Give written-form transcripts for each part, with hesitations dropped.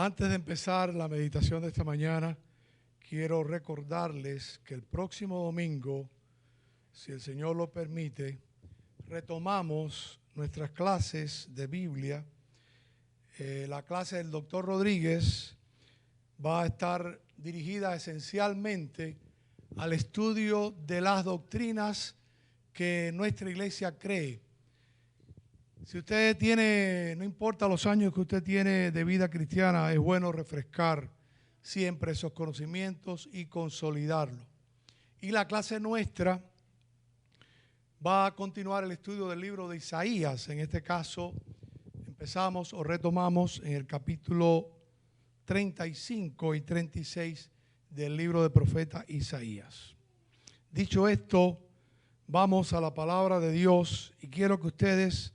Antes de empezar la meditación de esta mañana, quiero recordarles que el próximo domingo, si el Señor lo permite, retomamos nuestras clases de Biblia. La clase del doctor Rodríguez va a estar dirigida esencialmente al estudio de las doctrinas que nuestra iglesia cree. Si usted tiene, no importa los años que usted tiene de vida cristiana, es bueno refrescar siempre esos conocimientos y consolidarlos. Y la clase nuestra va a continuar el estudio del libro de Isaías. En este caso, empezamos o retomamos en el capítulo 35 y 36 del libro del profeta Isaías. Dicho esto, vamos a la palabra de Dios y quiero que ustedes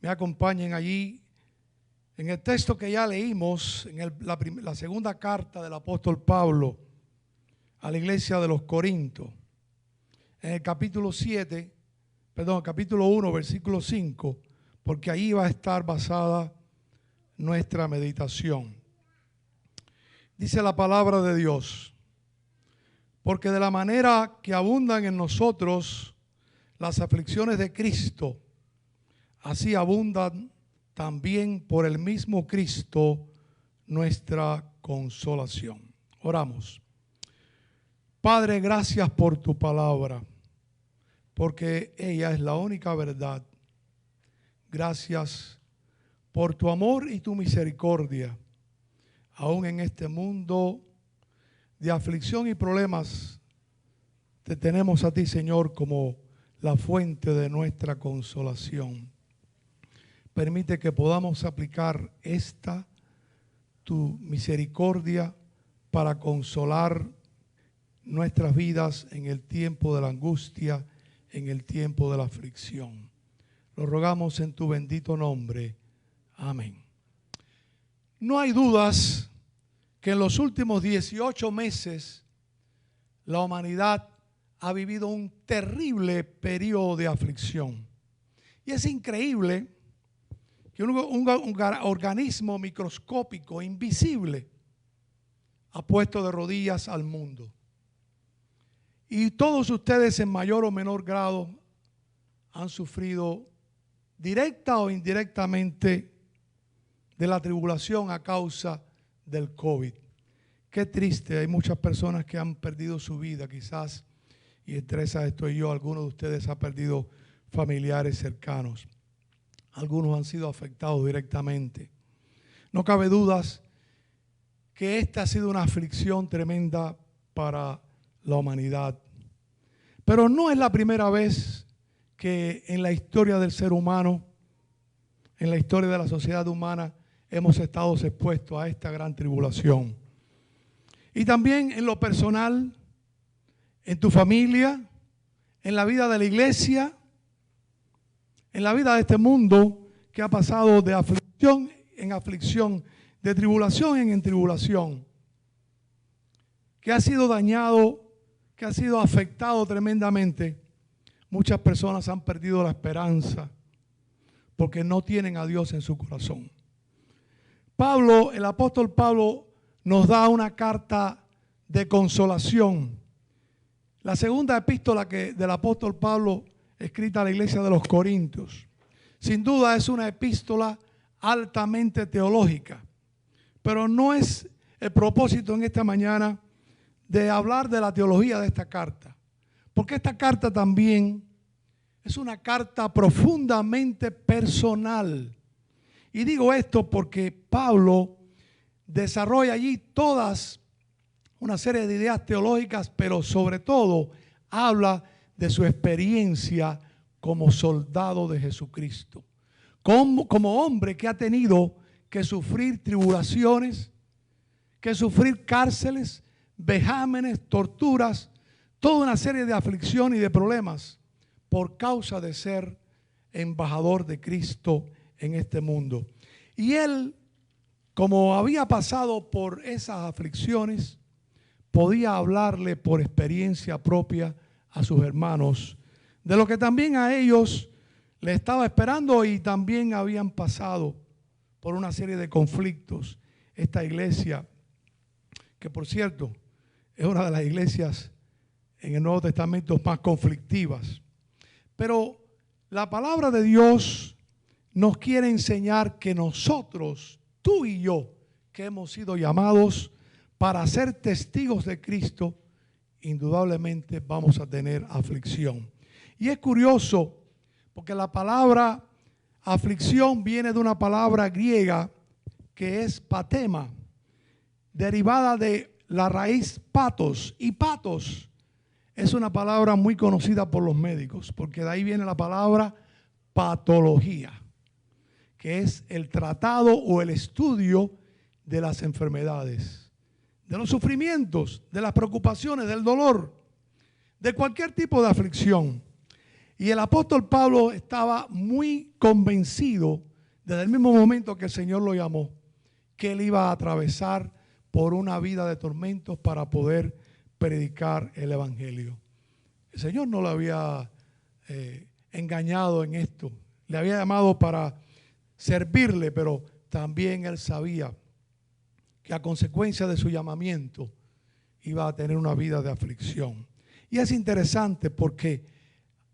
me acompañen allí en el texto que ya leímos, en la segunda carta del apóstol Pablo a la iglesia de los Corintios, en el capítulo 1, versículo 5, porque ahí va a estar basada nuestra meditación. Dice la palabra de Dios: porque de la manera que abundan en nosotros las aflicciones de Cristo, así abundan también por el mismo Cristo nuestra consolación. Oramos. Padre, gracias por tu palabra, porque ella es la única verdad. Gracias por tu amor y tu misericordia. Aún en este mundo de aflicción y problemas, te tenemos a ti, Señor, como la fuente de nuestra consolación. Permite que podamos aplicar tu misericordia para consolar nuestras vidas en el tiempo de la angustia, en el tiempo de la aflicción. Lo rogamos en tu bendito nombre. Amén. No hay dudas que en los últimos 18 meses la humanidad ha vivido un terrible periodo de aflicción. Y es increíble que un organismo microscópico, invisible, ha puesto de rodillas al mundo. Y todos ustedes en mayor o menor grado han sufrido directa o indirectamente de la tribulación a causa del COVID. Qué triste, hay muchas personas que han perdido su vida quizás, y entre esas estoy yo. Algunos de ustedes han perdido familiares cercanos. Algunos han sido afectados directamente. No cabe dudas que esta ha sido una aflicción tremenda para la humanidad. Pero no es la primera vez que en la historia del ser humano, en la historia de la sociedad humana, hemos estado expuestos a esta gran tribulación. Y también en lo personal, en tu familia, en la vida de la iglesia, en la vida de este mundo que ha pasado de aflicción en aflicción, de tribulación en tribulación, que ha sido dañado, que ha sido afectado tremendamente. Muchas personas han perdido la esperanza porque no tienen a Dios en su corazón. Pablo, el apóstol Pablo, nos da una carta de consolación. La segunda epístola del apóstol Pablo, escrita a la iglesia de los Corintios, sin duda es una epístola altamente teológica, pero no es el propósito en esta mañana de hablar de la teología de esta carta, porque esta carta también es una carta profundamente personal. Y digo esto porque Pablo desarrolla allí una serie de ideas teológicas, pero sobre todo habla de su experiencia como soldado de Jesucristo, como hombre que ha tenido que sufrir tribulaciones, que sufrir cárceles, vejámenes, torturas, toda una serie de aflicción y de problemas por causa de ser embajador de Cristo en este mundo. Y él, como había pasado por esas aflicciones, podía hablarle por experiencia propia a sus hermanos de lo que también a ellos le estaba esperando, y también habían pasado por una serie de conflictos esta iglesia, que por cierto es una de las iglesias en el Nuevo Testamento más conflictivas. Pero la palabra de Dios nos quiere enseñar que nosotros, tú y yo, que hemos sido llamados para ser testigos de Cristo, indudablemente vamos a tener aflicción. Y es curioso porque la palabra aflicción viene de una palabra griega que es patema, derivada de la raíz patos. Y patos es una palabra muy conocida por los médicos, porque de ahí viene la palabra patología, que es el tratado o el estudio de las enfermedades, de los sufrimientos, de las preocupaciones, del dolor, de cualquier tipo de aflicción. Y el apóstol Pablo estaba muy convencido desde el mismo momento que el Señor lo llamó, que él iba a atravesar por una vida de tormentos para poder predicar el evangelio. El Señor no lo había engañado en esto, le había llamado para servirle, pero también él sabía que a consecuencia de su llamamiento iba a tener una vida de aflicción. Y es interesante porque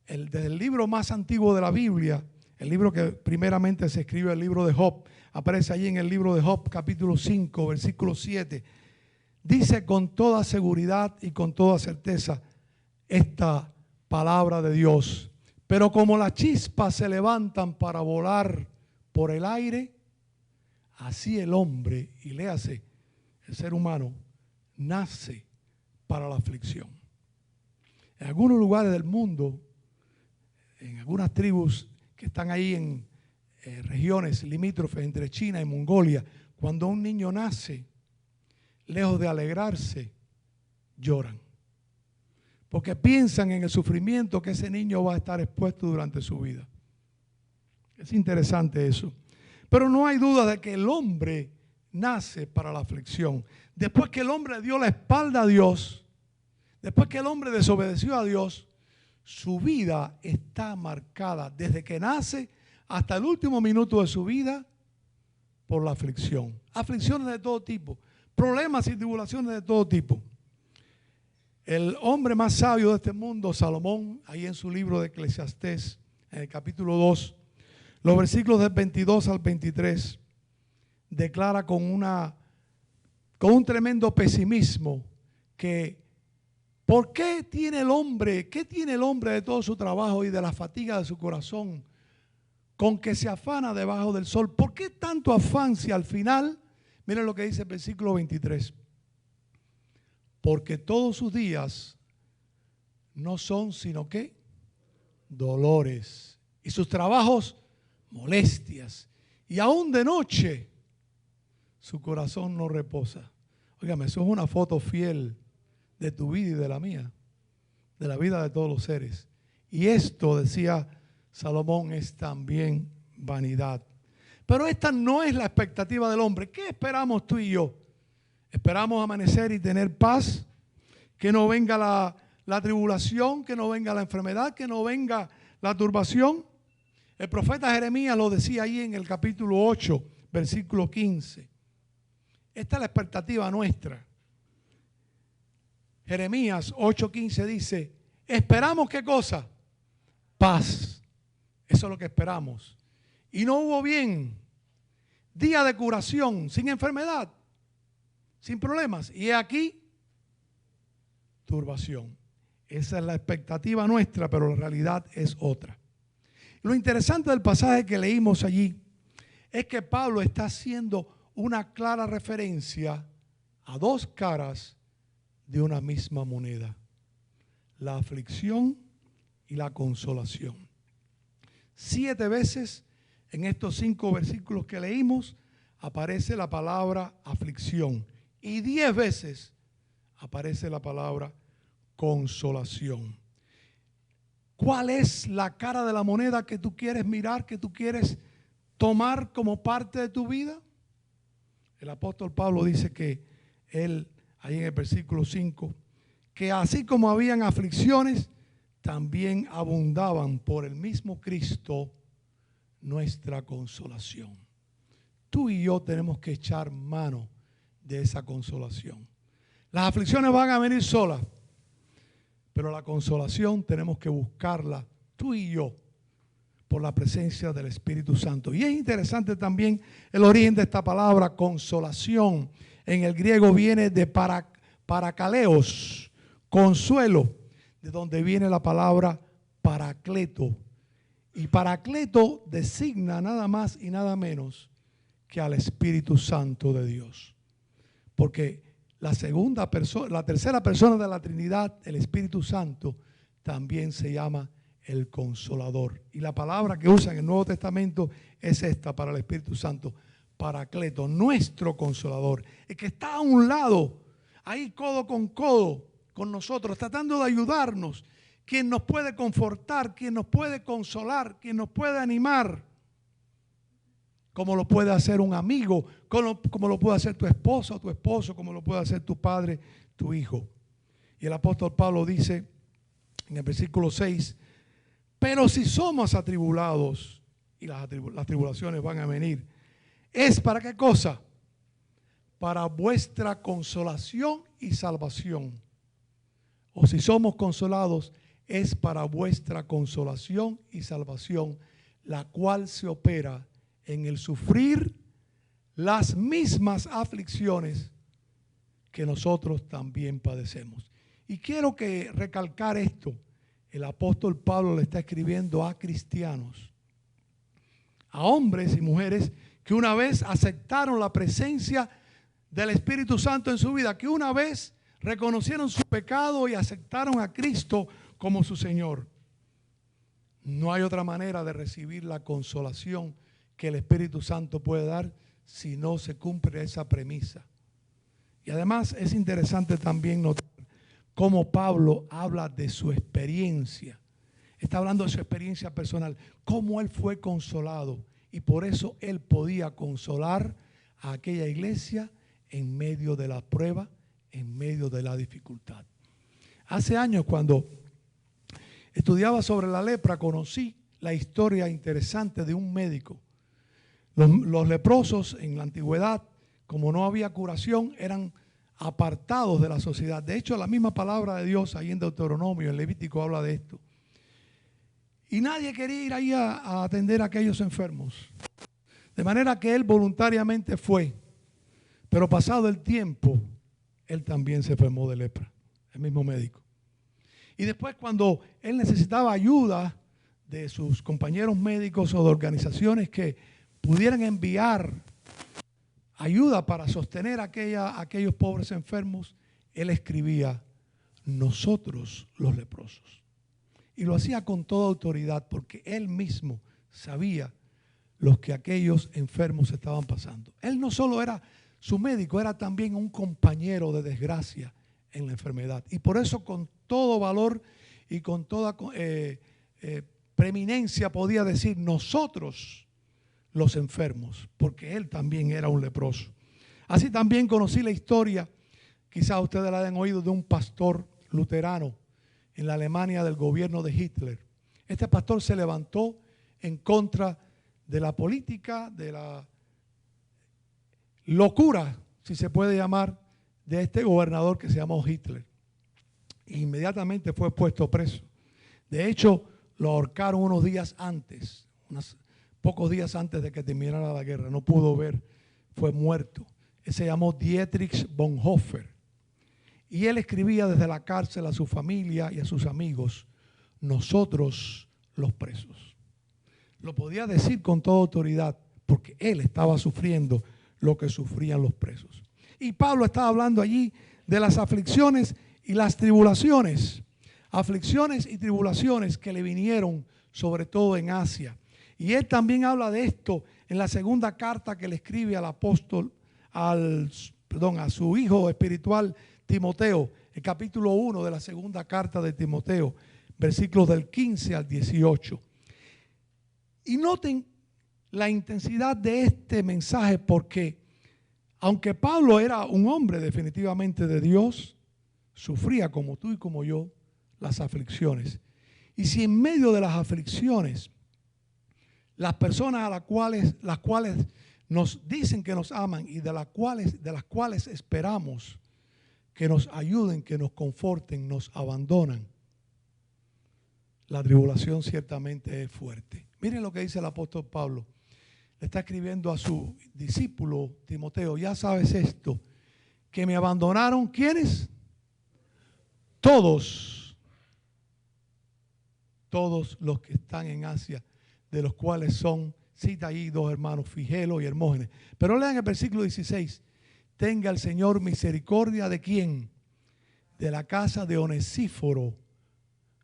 desde el libro más antiguo de la Biblia, el libro que primeramente se escribe, el libro de Job, aparece allí en el libro de Job, capítulo 5, versículo 7, dice con toda seguridad y con toda certeza esta palabra de Dios: pero como las chispas se levantan para volar por el aire, así el hombre, y léase, el ser humano, nace para la aflicción. En algunos lugares del mundo, en algunas tribus que están ahí en regiones limítrofes entre China y Mongolia, cuando un niño nace, lejos de alegrarse, lloran. Porque piensan en el sufrimiento que ese niño va a estar expuesto durante su vida. Es interesante eso. Pero no hay duda de que el hombre nace para la aflicción. Después que el hombre dio la espalda a Dios, después que el hombre desobedeció a Dios, su vida está marcada desde que nace hasta el último minuto de su vida por la aflicción. Aflicciones de todo tipo, problemas y tribulaciones de todo tipo. El hombre más sabio de este mundo, Salomón, ahí en su libro de Eclesiastés, en el capítulo 2, los versículos del 22 al 23, declara con un tremendo pesimismo que ¿por qué tiene el hombre, qué tiene el hombre de todo su trabajo y de la fatiga de su corazón con que se afana debajo del sol? ¿Por qué tanto afán si al final, miren lo que dice el versículo 23, porque todos sus días no son sino ¿qué? Dolores, y sus trabajos molestias, y aún de noche su corazón no reposa. Óigame, eso es una foto fiel de tu vida y de la mía, de la vida de todos los seres. Y esto, decía Salomón, es también vanidad. Pero esta no es la expectativa del hombre. ¿Qué esperamos tú y yo? Esperamos amanecer y tener paz, que no venga la tribulación, que no venga la enfermedad, que no venga la turbación. El profeta Jeremías lo decía ahí en el capítulo 8, versículo 15. Esta es la expectativa nuestra. Jeremías 8:15 dice, esperamos ¿qué cosa? Paz. Eso es lo que esperamos. Y no hubo bien, día de curación, sin enfermedad, sin problemas. Y aquí, turbación. Esa es la expectativa nuestra, pero la realidad es otra. Lo interesante del pasaje que leímos allí es que Pablo está haciendo una clara referencia a dos caras de una misma moneda: la aflicción y la consolación. 7 veces en estos 5 versículos que leímos aparece la palabra aflicción y 10 veces aparece la palabra consolación. ¿Cuál es la cara de la moneda que tú quieres mirar, que tú quieres tomar como parte de tu vida? El apóstol Pablo dice que él, ahí en el versículo 5, que así como habían aflicciones, también abundaban por el mismo Cristo nuestra consolación. Tú y yo tenemos que echar mano de esa consolación. Las aflicciones van a venir solas, pero la consolación tenemos que buscarla tú y yo por la presencia del Espíritu Santo. Y es interesante también el origen de esta palabra consolación. En el griego viene de paracaleos, consuelo, de donde viene la palabra paracleto. Y paracleto designa nada más y nada menos que al Espíritu Santo de Dios. Porque la tercera persona de la Trinidad, el Espíritu Santo, también se llama el Consolador. Y la palabra que usa en el Nuevo Testamento es esta para el Espíritu Santo, Paracleto, nuestro Consolador, el que está a un lado, ahí codo con nosotros, tratando de ayudarnos, quien nos puede confortar, quien nos puede consolar, quien nos puede animar, como lo puede hacer un amigo, como lo puede hacer tu esposa o tu esposo, como lo puede hacer tu padre, tu hijo. Y el apóstol Pablo dice en el versículo 6, pero si somos atribulados, y las tribulaciones van a venir, ¿es para qué cosa? Para vuestra consolación y salvación. O si somos consolados, es para vuestra consolación y salvación, la cual se opera en el sufrir las mismas aflicciones que nosotros también padecemos. Y quiero que recalcar esto. El apóstol Pablo le está escribiendo a cristianos, a hombres y mujeres que una vez aceptaron la presencia del Espíritu Santo en su vida, que una vez reconocieron su pecado y aceptaron a Cristo como su Señor. No hay otra manera de recibir la consolación que el Espíritu Santo puede dar si no se cumple esa premisa. Y además es interesante también notar cómo Pablo habla de su experiencia. Está hablando de su experiencia personal, cómo él fue consolado. Y por eso él podía consolar a aquella iglesia en medio de la prueba, en medio de la dificultad. Hace años, cuando estudiaba sobre la lepra, conocí la historia interesante de un médico. Los leprosos en la antigüedad, como no había curación, eran apartados de la sociedad. De hecho, la misma palabra de Dios ahí en Deuteronomio, en Levítico, habla de esto. Y nadie quería ir ahí a atender a aquellos enfermos. De manera que él voluntariamente fue. Pero pasado el tiempo, él también se enfermó de lepra, el mismo médico. Y después, cuando él necesitaba ayuda de sus compañeros médicos o de organizaciones que pudieran enviar ayuda para sostener a aquellos pobres enfermos, él escribía, nosotros los leprosos. Y lo hacía con toda autoridad porque él mismo sabía lo que aquellos enfermos estaban pasando. Él no solo era su médico, era también un compañero de desgracia en la enfermedad. Y por eso con todo valor y con toda preeminencia podía decir nosotros los enfermos, porque él también era un leproso. Así también conocí la historia, quizás ustedes la hayan oído, de un pastor luterano en la Alemania del gobierno de Hitler. Este pastor se levantó en contra de la política, de la locura, si se puede llamar, de este gobernador que se llamó Hitler. E inmediatamente fue puesto preso. De hecho, lo ahorcaron unos días antes, pocos días antes de que terminara la guerra. No pudo ver, fue muerto. Él se llamó Dietrich Bonhoeffer. Y él escribía desde la cárcel a su familia y a sus amigos, nosotros los presos. Lo podía decir con toda autoridad porque él estaba sufriendo lo que sufrían los presos. Y Pablo estaba hablando allí de las aflicciones y las tribulaciones. Aflicciones y tribulaciones que le vinieron sobre todo en Asia. Y él también habla de esto en la segunda carta que le escribe al apóstol, a su hijo espiritual Timoteo, el capítulo 1 de la segunda carta de Timoteo, versículos del 15 al 18. Y noten la intensidad de este mensaje porque aunque Pablo era un hombre definitivamente de Dios, sufría como tú y como yo las aflicciones. Y si en medio de las aflicciones las personas las cuales nos dicen que nos aman y de las cuales esperamos que nos ayuden, que nos conforten, nos abandonan, la tribulación ciertamente es fuerte. Miren lo que dice el apóstol Pablo. Le está escribiendo a su discípulo Timoteo: ya sabes esto, que me abandonaron, ¿quiénes? Todos los que están en Asia, de los cuales son, cita ahí dos hermanos, Figelo y Hermógenes. Pero lean el versículo 16. Tenga el Señor misericordia ¿de quién? De la casa de Onesíforo.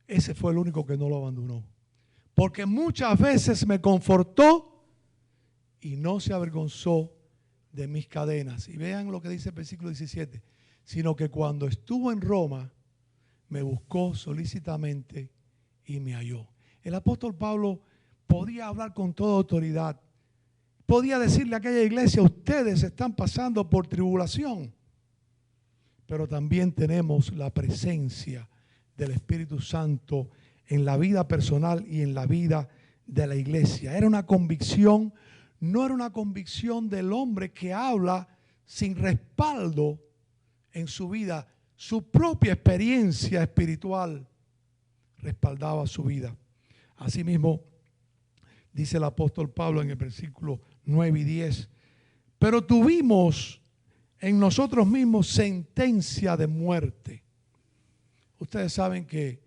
Ese fue el único que no lo abandonó. Porque muchas veces me confortó y no se avergonzó de mis cadenas. Y vean lo que dice el versículo 17. Sino que cuando estuvo en Roma, me buscó solícitamente y me halló. El apóstol Pablo podía hablar con toda autoridad. Podía decirle a aquella iglesia: ustedes están pasando por tribulación. Pero también tenemos la presencia del Espíritu Santo en la vida personal y en la vida de la iglesia. Era una convicción, no era una convicción del hombre que habla sin respaldo en su vida. Su propia experiencia espiritual respaldaba su vida. Asimismo, dice el apóstol Pablo en el versículo 9 y 10, pero tuvimos en nosotros mismos sentencia de muerte. Ustedes saben que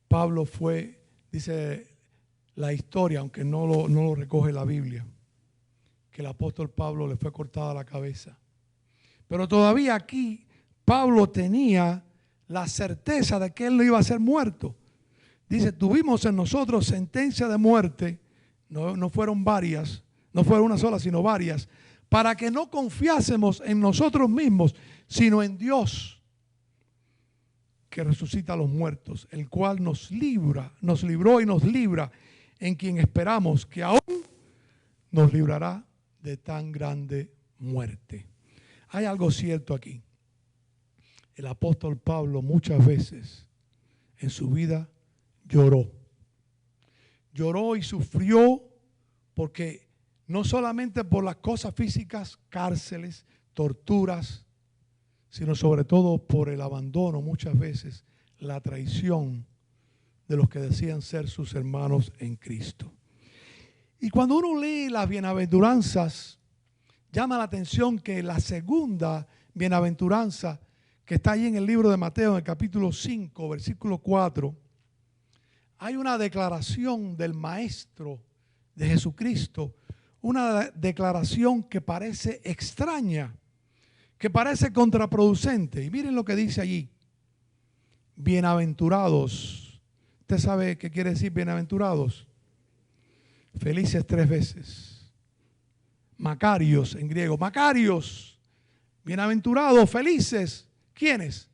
Pablo fue, dice la historia, aunque no lo recoge la Biblia, que el apóstol Pablo le fue cortada la cabeza. Pero todavía aquí Pablo tenía la certeza de que él no iba a ser muerto. Dice: tuvimos en nosotros sentencia de muerte, no fueron varias, no fue una sola, sino varias, para que no confiásemos en nosotros mismos, sino en Dios, que resucita a los muertos, el cual nos libró y nos libra, en quien esperamos que aún nos librará de tan grande muerte. Hay algo cierto aquí. El apóstol Pablo muchas veces en su vida lloró y sufrió, porque no solamente por las cosas físicas, cárceles, torturas, sino sobre todo por el abandono, muchas veces la traición de los que decían ser sus hermanos en Cristo. Y cuando uno lee las bienaventuranzas, llama la atención que la segunda bienaventuranza, que está ahí en el libro de Mateo, en el capítulo 5, versículo 4, hay una declaración del Maestro de Jesucristo, una declaración que parece extraña, que parece contraproducente. Y miren lo que dice allí: bienaventurados. ¿Usted sabe qué quiere decir bienaventurados? Felices 3 veces. Macarios en griego. Macarios. Bienaventurados, felices. ¿Quiénes?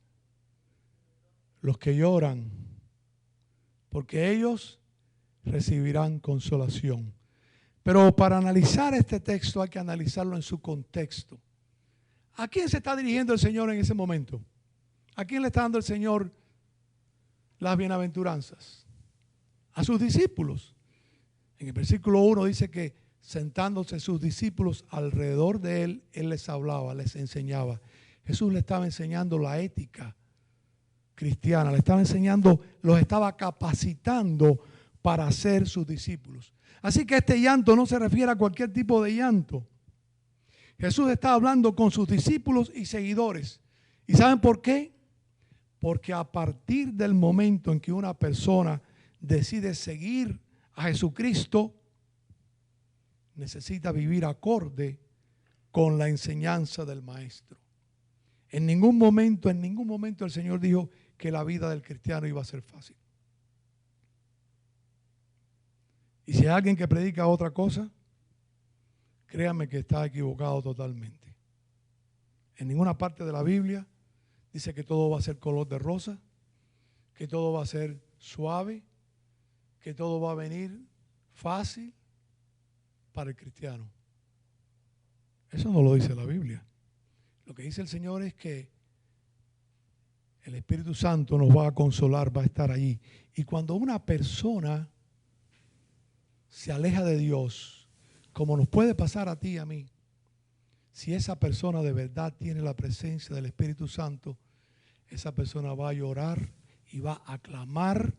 Los que lloran, porque ellos recibirán consolación. Pero para analizar este texto hay que analizarlo en su contexto. ¿A quién se está dirigiendo el Señor en ese momento? ¿A quién le está dando el Señor las bienaventuranzas? A sus discípulos. En el versículo 1 dice que sentándose sus discípulos alrededor de él, él les hablaba, les enseñaba. Jesús le estaba enseñando la ética cristiana, le estaba enseñando, los estaba capacitando para ser sus discípulos. Así que este llanto no se refiere a cualquier tipo de llanto. Jesús está hablando con sus discípulos y seguidores. ¿Y saben por qué? Porque a partir del momento en que una persona decide seguir a Jesucristo, necesita vivir acorde con la enseñanza del Maestro. En ningún momento el Señor dijo que la vida del cristiano iba a ser fácil. Y si hay alguien que predica otra cosa, créanme que está equivocado totalmente. En ninguna parte de la Biblia dice que todo va a ser color de rosa, que todo va a ser suave, que todo va a venir fácil para el cristiano. Eso no lo dice la Biblia. Lo que dice el Señor es que el Espíritu Santo nos va a consolar, va a estar allí. Y cuando una persona se aleja de Dios, como nos puede pasar a ti y a mí, si esa persona de verdad tiene la presencia del Espíritu Santo, esa persona va a llorar y va a clamar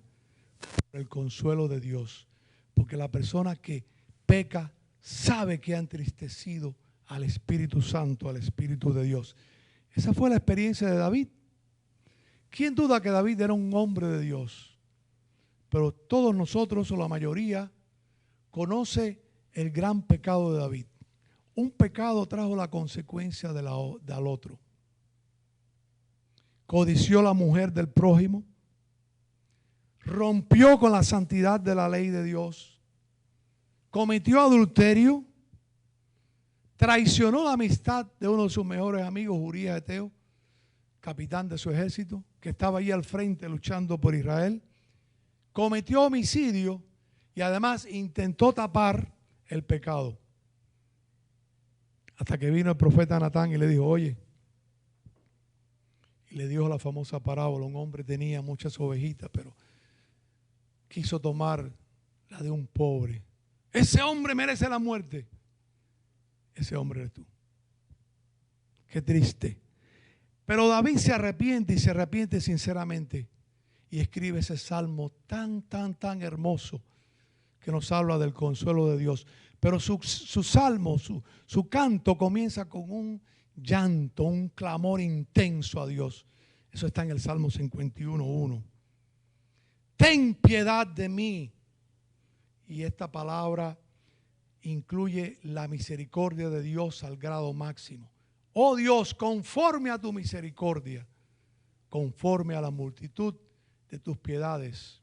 por el consuelo de Dios. Porque la persona que peca sabe que ha entristecido al Espíritu Santo, al Espíritu de Dios. Esa fue la experiencia de David. ¿Quién duda que David era un hombre de Dios? Pero todos nosotros, o la mayoría, conoce el gran pecado de David. Un pecado trajo la consecuencia del otro. Codició la mujer del prójimo, rompió con la santidad de la ley de Dios, cometió adulterio, traicionó la amistad de uno de sus mejores amigos, Urías Eteo, capitán de su ejército, que estaba allí al frente luchando por Israel, cometió homicidio y además intentó tapar el pecado. Hasta que vino el profeta Natán y le dijo, oye, y le dijo la famosa parábola, un hombre tenía muchas ovejitas, pero quiso tomar la de un pobre. Ese hombre merece la muerte. Ese hombre eres tú. Qué triste. Pero David se arrepiente y se arrepiente sinceramente y escribe ese salmo tan hermoso que nos habla del consuelo de Dios. Pero su salmo, su canto comienza con un llanto, un clamor intenso a Dios. Eso está en el Salmo 51:1. Ten piedad de mí. Y esta palabra incluye la misericordia de Dios al grado máximo. Oh Dios, conforme a tu misericordia, conforme a la multitud de tus piedades,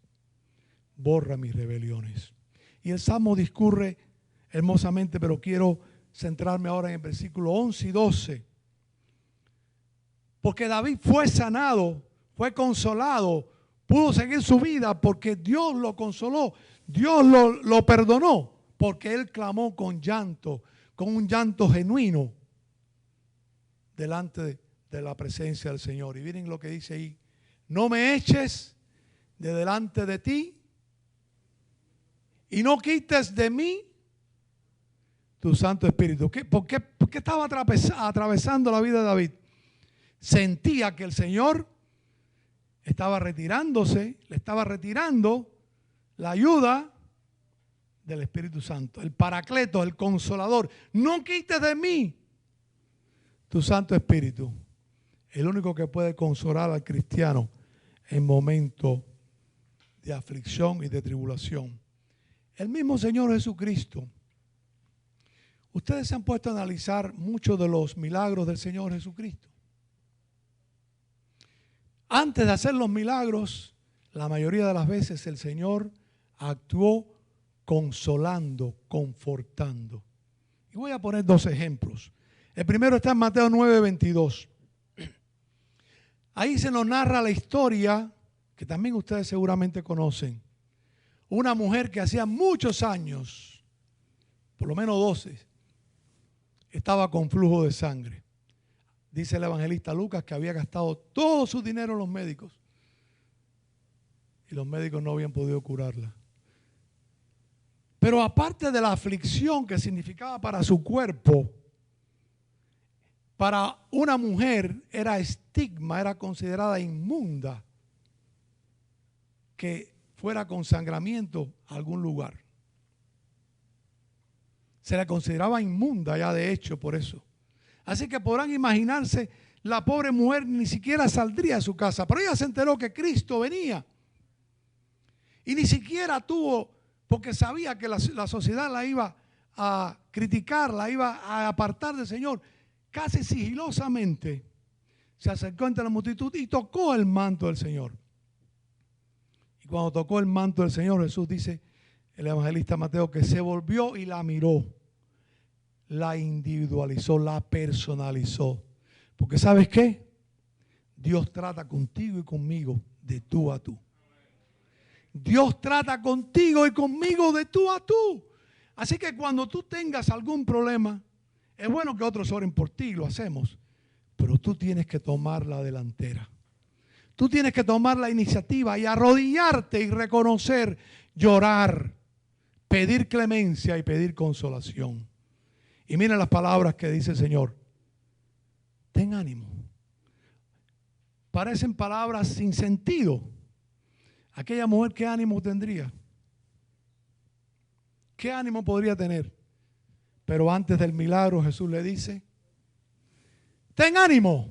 borra mis rebeliones. Y el Salmo discurre hermosamente, pero quiero centrarme ahora en el versículo 11 y 12. Porque David fue sanado, fue consolado, pudo seguir su vida porque Dios lo consoló, Dios lo perdonó, porque él clamó con llanto, con un llanto genuino delante de la presencia del Señor. Y miren lo que dice ahí: no me eches de delante de ti y no quites de mí tu Santo Espíritu. ¿Por qué estaba atravesando la vida de David? Sentía que el Señor estaba retirándose, le estaba retirando la ayuda del Espíritu Santo, el Paracleto, el Consolador. No quites de mí tu Santo Espíritu. El único que puede consolar al cristiano en momentos de aflicción y de tribulación. El mismo Señor Jesucristo. Ustedes se han puesto a analizar muchos de los milagros del Señor Jesucristo. Antes de hacer los milagros, la mayoría de las veces el Señor actuó consolando, confortando. Y voy a poner dos ejemplos. El primero está en Mateo 9:22. Ahí se nos narra la historia que también ustedes seguramente conocen. Una mujer que hacía muchos años, por lo menos 12, estaba con flujo de sangre. Dice el evangelista Lucas que había gastado todo su dinero en los médicos y los médicos no habían podido curarla. Pero aparte de la aflicción que significaba para su cuerpo, para una mujer era estigma, era considerada inmunda que fuera con sangramiento a algún lugar. Se la consideraba inmunda ya de hecho por eso. Así que podrán imaginarse, la pobre mujer ni siquiera saldría de su casa, pero ella se enteró que Cristo venía. Y ni siquiera tuvo, porque sabía que la sociedad la iba a criticar, la iba a apartar del Señor. Casi sigilosamente se acercó ante la multitud y tocó el manto del Señor. Y cuando tocó el manto del Señor, Jesús dice, el evangelista Mateo, que se volvió y la miró, la individualizó, la personalizó. Porque ¿sabes qué? Dios trata contigo y conmigo de tú a tú. Dios trata contigo y conmigo de tú a tú. Así que cuando tú tengas algún problema, es bueno que otros oren por ti, lo hacemos, pero tú tienes que tomar la delantera. Tú tienes que tomar la iniciativa y arrodillarte y reconocer, llorar, pedir clemencia y pedir consolación. Y miren las palabras que dice el Señor. ten ánimo. Parecen palabras sin sentido. Aquella mujer, ¿qué ánimo tendría? ¿Qué ánimo podría tener? Pero antes del milagro Jesús le dice, ten ánimo.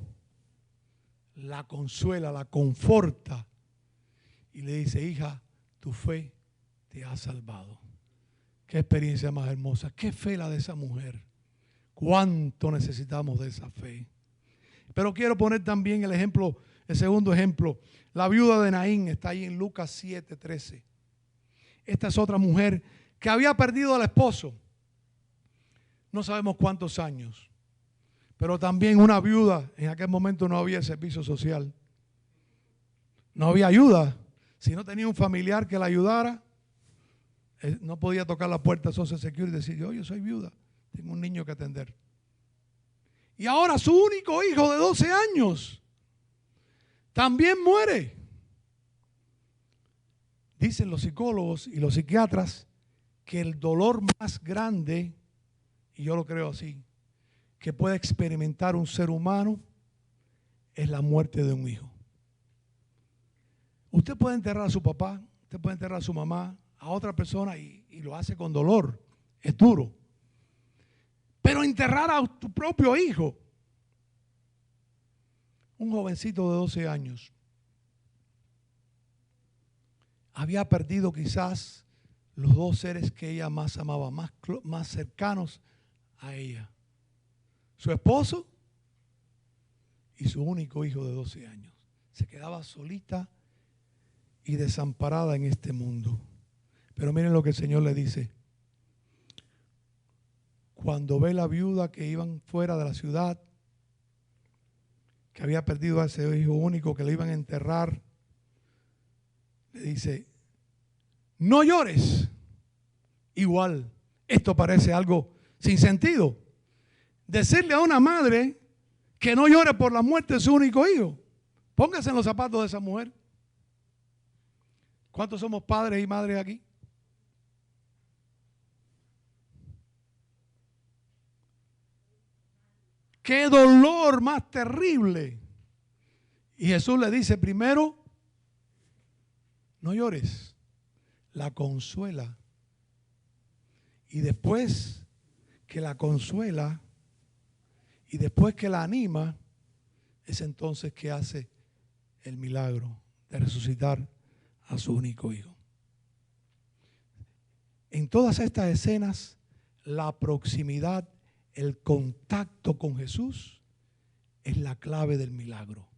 La consuela, la conforta y le dice, hija, tu fe te ha salvado. Qué experiencia más hermosa, qué fe la de esa mujer. Cuánto necesitamos de esa fe. Pero quiero poner también el ejemplo, el segundo ejemplo. La viuda de Naín está ahí en Lucas 7:13. Esta es otra mujer que había perdido al esposo. No sabemos cuántos años. Pero también una viuda, en aquel momento no había servicio social. No había ayuda. Si no tenía un familiar que la ayudara, no podía tocar la puerta de Social Security y decir, yo soy viuda, tengo un niño que atender. Y ahora su único hijo de 12 años también muere. Dicen los psicólogos y los psiquiatras que el dolor más grande, y yo lo creo así, que puede experimentar un ser humano es la muerte de un hijo. Usted puede enterrar a su papá, usted puede enterrar a su mamá, a otra persona y lo hace con dolor, es duro. Pero enterrar a tu propio hijo, un jovencito de 12 años, había perdido quizás los dos seres que ella más amaba, más cercanos a ella. Su esposo y su único hijo de 12 años. Se quedaba solita y desamparada en este mundo. Pero miren lo que el Señor le dice. Cuando ve la viuda que iban fuera de la ciudad, que había perdido a ese hijo único, que le iban a enterrar, le dice, no llores. Igual, esto parece algo sin sentido. Decirle a una madre que no llore por la muerte de su único hijo. Póngase en los zapatos de esa mujer. ¿Cuántos somos padres y madres aquí? ¡Qué dolor más terrible! Y Jesús le dice primero, no llores, la consuela. Y después que la consuela y después que la anima, es entonces que hace el milagro de resucitar a su único hijo. En todas estas escenas, la proximidad, el contacto con Jesús es la clave del milagro.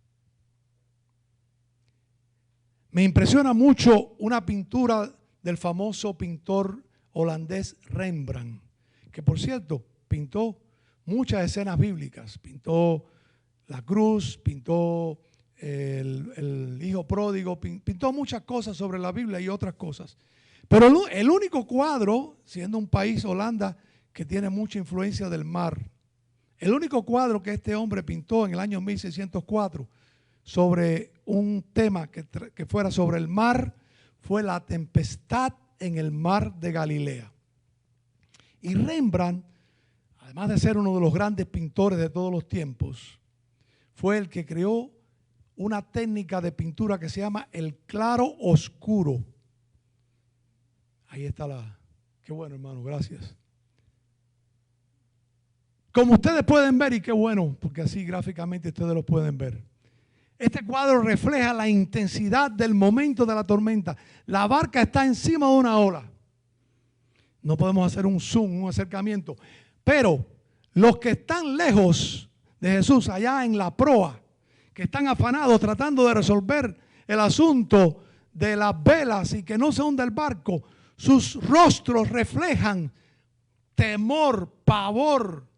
Me impresiona mucho una pintura del famoso pintor holandés Rembrandt, que por cierto pintó muchas escenas bíblicas. Pintó la cruz, pintó el hijo pródigo, pintó muchas cosas sobre la Biblia y otras cosas. Pero el único cuadro, siendo un país, Holanda, que tiene mucha influencia del mar, el único cuadro que este hombre pintó en el año 1604 sobre un tema que fuera sobre el mar fue la tempestad en el mar de Galilea. Y Rembrandt, además de ser uno de los grandes pintores de todos los tiempos, fue el que creó una técnica de pintura que se llama el claro oscuro. Ahí está qué bueno, hermano, gracias. Como ustedes pueden ver, y qué bueno, porque así gráficamente ustedes lo pueden ver. Este cuadro refleja la intensidad del momento de la tormenta. La barca está encima de una ola. No podemos hacer un zoom, un acercamiento. Pero los que están lejos de Jesús, allá en la proa, que están afanados tratando de resolver el asunto de las velas y que no se hunda el barco, sus rostros reflejan temor, pavor.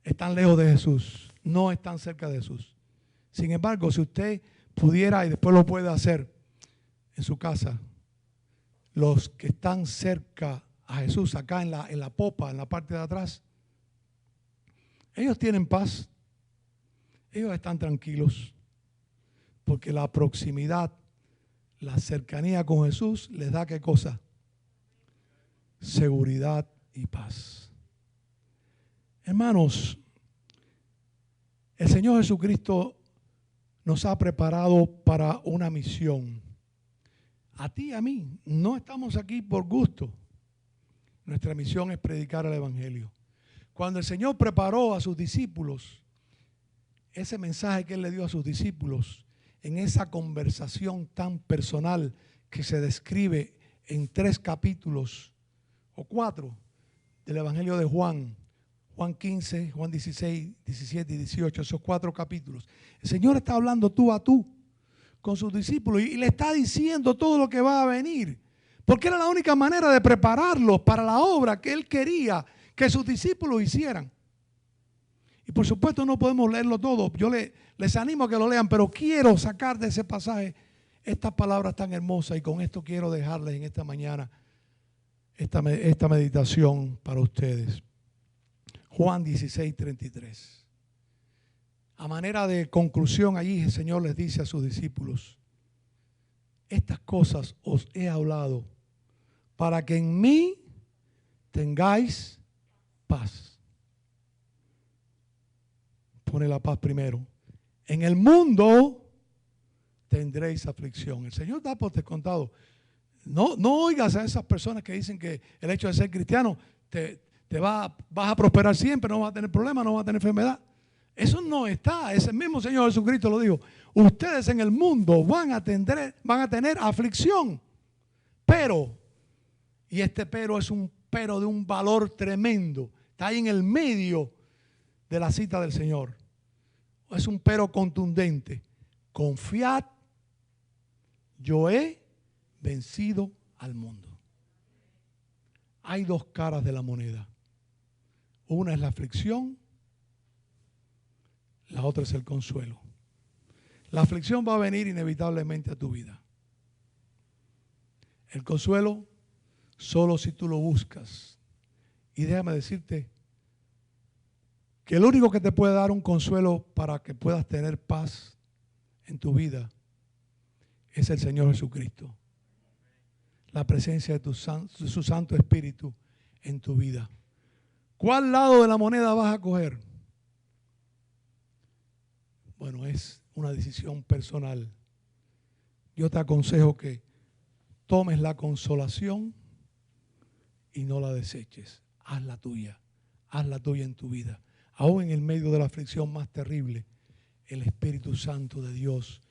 Están lejos de Jesús, no están cerca de Jesús. Sin embargo, si usted pudiera, y después lo puede hacer en su casa, los que están cerca a Jesús, acá en la popa, en la parte de atrás, ellos tienen paz, ellos están tranquilos, porque la proximidad, la cercanía con Jesús les da ¿qué cosa? Seguridad y paz. Hermanos, El Señor Jesucristo nos ha preparado para una misión. A ti y a mí, no estamos aquí por gusto. Nuestra misión es predicar el Evangelio. Cuando el Señor preparó a sus discípulos, ese mensaje que Él le dio a sus discípulos, en esa conversación tan personal que se describe en 3 capítulos o 4 del Evangelio de Juan, Juan 15, Juan 16, 17 y 18, esos 4 capítulos. El Señor está hablando tú a tú con sus discípulos y le está diciendo todo lo que va a venir, porque era la única manera de prepararlos para la obra que Él quería que sus discípulos hicieran. Y por supuesto no podemos leerlo todo. Yo les animo a que lo lean, pero quiero sacar de ese pasaje estas palabras tan hermosas, y con esto quiero dejarles en esta mañana esta meditación para ustedes. Juan 16, 33. A manera de conclusión, allí el Señor les dice a sus discípulos: estas cosas os he hablado para que en mí tengáis paz. Pone la paz primero. En el mundo tendréis aflicción. El Señor da por descontado. No oigas a esas personas que dicen que el hecho de ser cristiano vas a prosperar siempre, no vas a tener problemas, no vas a tener enfermedad. Eso no está. Ese mismo Señor Jesucristo lo dijo. Ustedes en el mundo van a tener aflicción. Pero, y este pero es un pero de un valor tremendo. Está ahí en el medio de la cita del Señor. Es un pero contundente. Confiad, yo he vencido al mundo. Hay 2 caras de la moneda. Una es la aflicción, la otra es el consuelo. La aflicción va a venir inevitablemente a tu vida. El consuelo, solo si tú lo buscas. Y déjame decirte que el único que te puede dar un consuelo para que puedas tener paz en tu vida es el Señor Jesucristo. La presencia de su Santo Espíritu en tu vida. ¿Cuál lado de la moneda vas a coger? Bueno, es una decisión personal. Yo te aconsejo que tomes la consolación y no la deseches. Hazla tuya en tu vida. Aún en el medio de la aflicción más terrible, el Espíritu Santo de Dios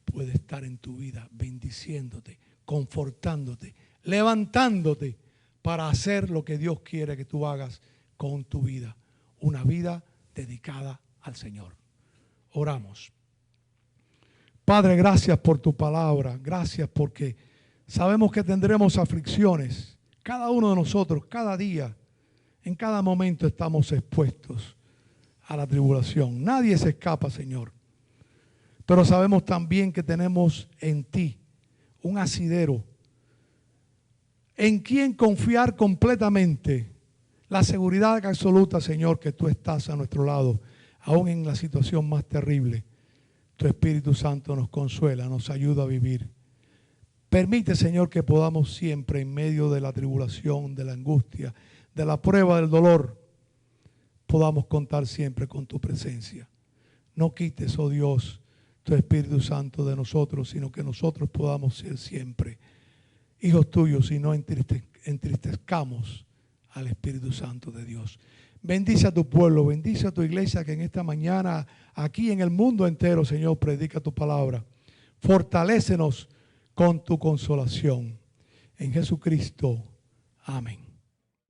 puede estar en tu vida, bendiciéndote, confortándote, levantándote para hacer lo que Dios quiere que tú hagas con tu vida. Una vida dedicada al Señor. Oramos. Padre, gracias por tu palabra. Gracias porque sabemos que tendremos aflicciones. Cada uno de nosotros, cada día, en cada momento estamos expuestos a la tribulación. Nadie se escapa, Señor. Pero sabemos también que tenemos en ti un asidero en quien confiar completamente. La seguridad absoluta, Señor, que tú estás a nuestro lado, aún en la situación más terrible. Tu Espíritu Santo nos consuela, nos ayuda a vivir. Permite, Señor, que podamos siempre, en medio de la tribulación, de la angustia, de la prueba, del dolor, podamos contar siempre con tu presencia. No quites, oh Dios, tu Espíritu Santo de nosotros, sino que nosotros podamos ser siempre hijos tuyos y no entristezcamos al Espíritu Santo de Dios. Bendice a tu pueblo, bendice a tu iglesia que en esta mañana, aquí en el mundo entero, Señor, predica tu palabra. Fortalécenos con tu consolación. En Jesucristo. Amén.